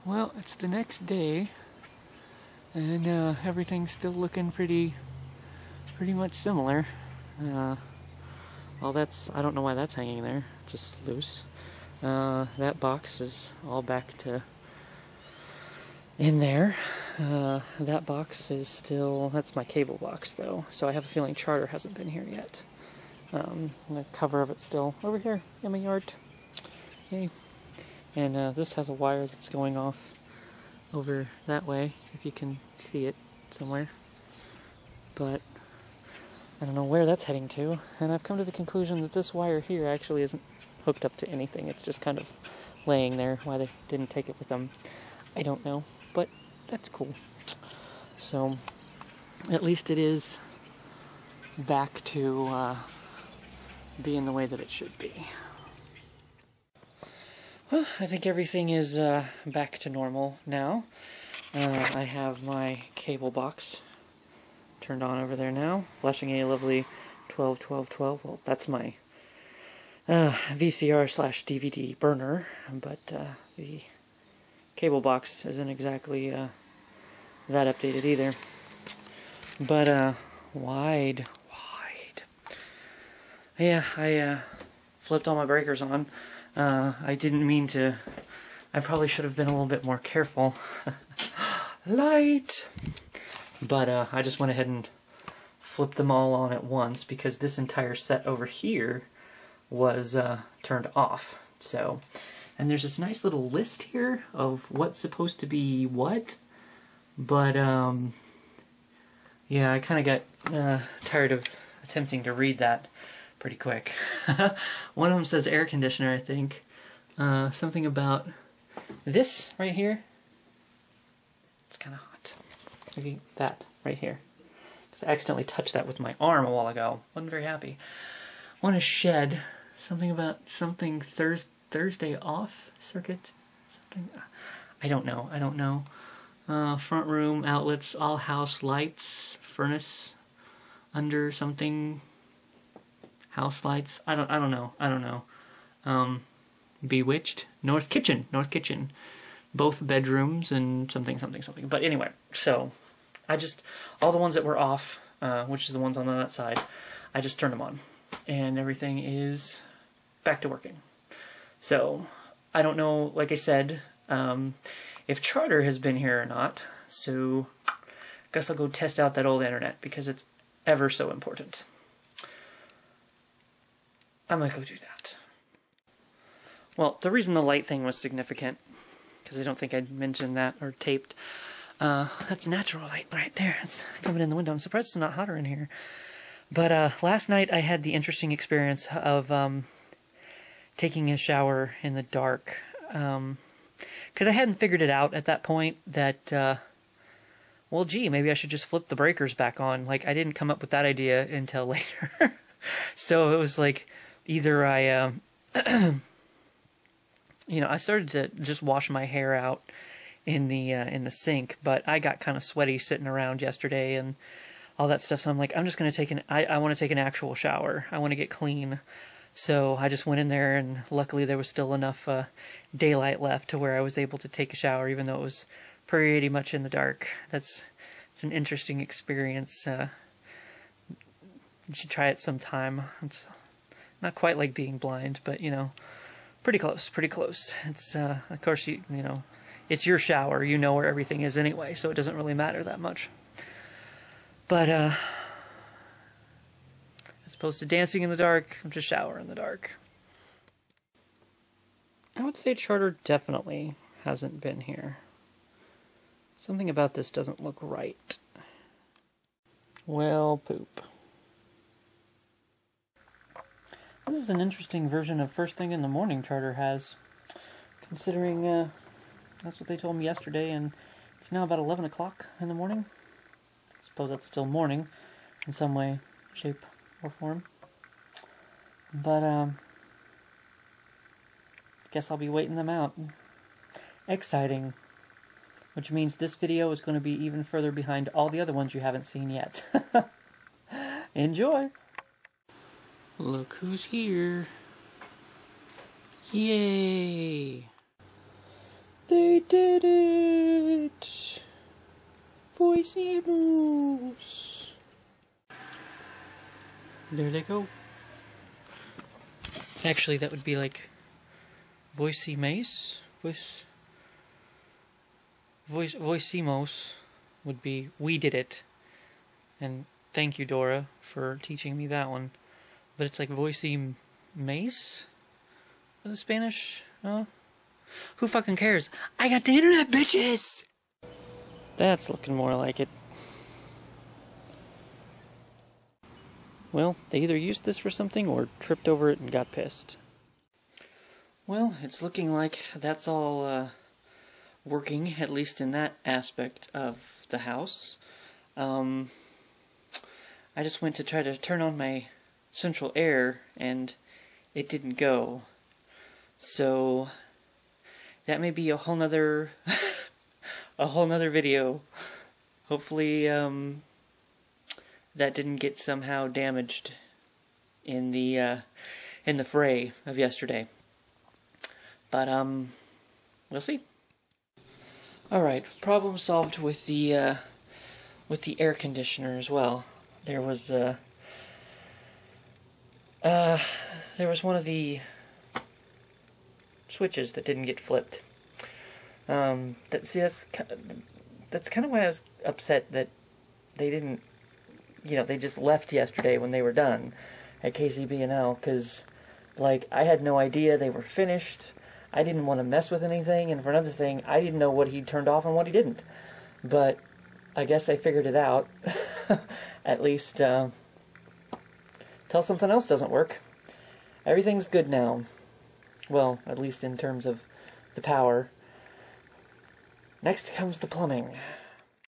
Well, it's the next day, and everything's still looking pretty much similar. Well, I don't know why that's hanging there, just loose. That box is all back to in there. That box is still, that's my cable box though, so I have a feeling Charter hasn't been here yet. The cover of it's still over here in my yard. Yay. And this has a wire that's going off over that way, if you can see it somewhere. But I don't know where that's heading to, and I've come to the conclusion that this wire here actually isn't hooked up to anything. It's just kind of laying there. Why they didn't take it with them, I don't know, but that's cool. So at least it is back to being the way that it should be. Well, I think everything is back to normal now. I have my cable box turned on over there now, flashing a lovely 12-12-12. Well, that's my VCR/DVD burner, but the cable box isn't exactly that updated either. But wide. Yeah, I flipped all my breakers on. I didn't mean to. I probably should have been a little bit more careful. Light! But I just went ahead and flipped them all on at once because this entire set over here was turned off. So, and there's this nice little list here of what's supposed to be what. But yeah, I kind of got tired of attempting to read that pretty quick. One of them says air conditioner, I think. Something about this right here. It's kind of hot. Maybe that right here. Because I accidentally touched that with my arm a while ago. Wasn't very happy. One is shed. Something about something Thursday off circuit. Something. I don't know. Front room outlets, all house lights, furnace under something. House lights. I don't know. Bewitched. North kitchen. Both bedrooms and something. But anyway, so I just, all the ones that were off, which is the ones on that side, I just turned them on. And everything is back to working. So, I don't know, like I said, if Charter has been here or not, so I guess I'll go test out that old internet because it's ever so important. I'm going to go do that. Well, the reason the light thing was significant, because I don't think I mentioned that or taped, that's natural light right there. It's coming in the window. I'm surprised it's not hotter in here. But last night I had the interesting experience of taking a shower in the dark. Because I hadn't figured it out at that point that, well, gee, maybe I should just flip the breakers back on. Like, I didn't come up with that idea until later. So it was like, either I, you know, I started to just wash my hair out in the sink, but I got kind of sweaty sitting around yesterday and all that stuff, so I'm like, I'm just going to take I want to take an actual shower. I want to get clean. So I just went in there, and luckily there was still enough daylight left to where I was able to take a shower, even though it was pretty much in the dark. It's an interesting experience. You should try it sometime. It's not quite like being blind, but, you know, pretty close. It's, of course, you know, it's your shower. You know where everything is anyway, so it doesn't really matter that much. But, as opposed to dancing in the dark, just shower in the dark. I would say Charter definitely hasn't been here. Something about this doesn't look right. Well, poop. This is an interesting version of First Thing in the Morning Charter has, considering that's what they told me yesterday, and it's now about 11 o'clock in the morning. I suppose that's still morning in some way, shape, or form. But, I guess I'll be waiting them out. Exciting. Which means this video is going to be even further behind all the other ones you haven't seen yet. Enjoy! Look who's here. Yay! They did it! Voicemos! There they go. Actually, that would be like Voicemos? Voicemos would be we did it. And thank you, Dora, for teaching me that one. But it's like voicemos? Is it Spanish? Who fucking cares? I got the internet, bitches! That's looking more like it. Well, they either used this for something or tripped over it and got pissed. Well, it's looking like that's all working, at least in that aspect of the house. I just went to try to turn on my central air and it didn't go. So that may be a whole nother video. Hopefully that didn't get somehow damaged in the fray of yesterday. But we'll see. All right, problem solved with the air conditioner as well. There was one of the switches that didn't get flipped. That's kind of why I was upset that they didn't, they just left yesterday when they were done at KCB&L, because, like, I had no idea they were finished. I didn't want to mess with anything, and for another thing, I didn't know what he turned off and what he didn't. But I guess I figured it out. At least, till something else doesn't work. Everything's good now. Well, at least in terms of the power. Next comes the plumbing.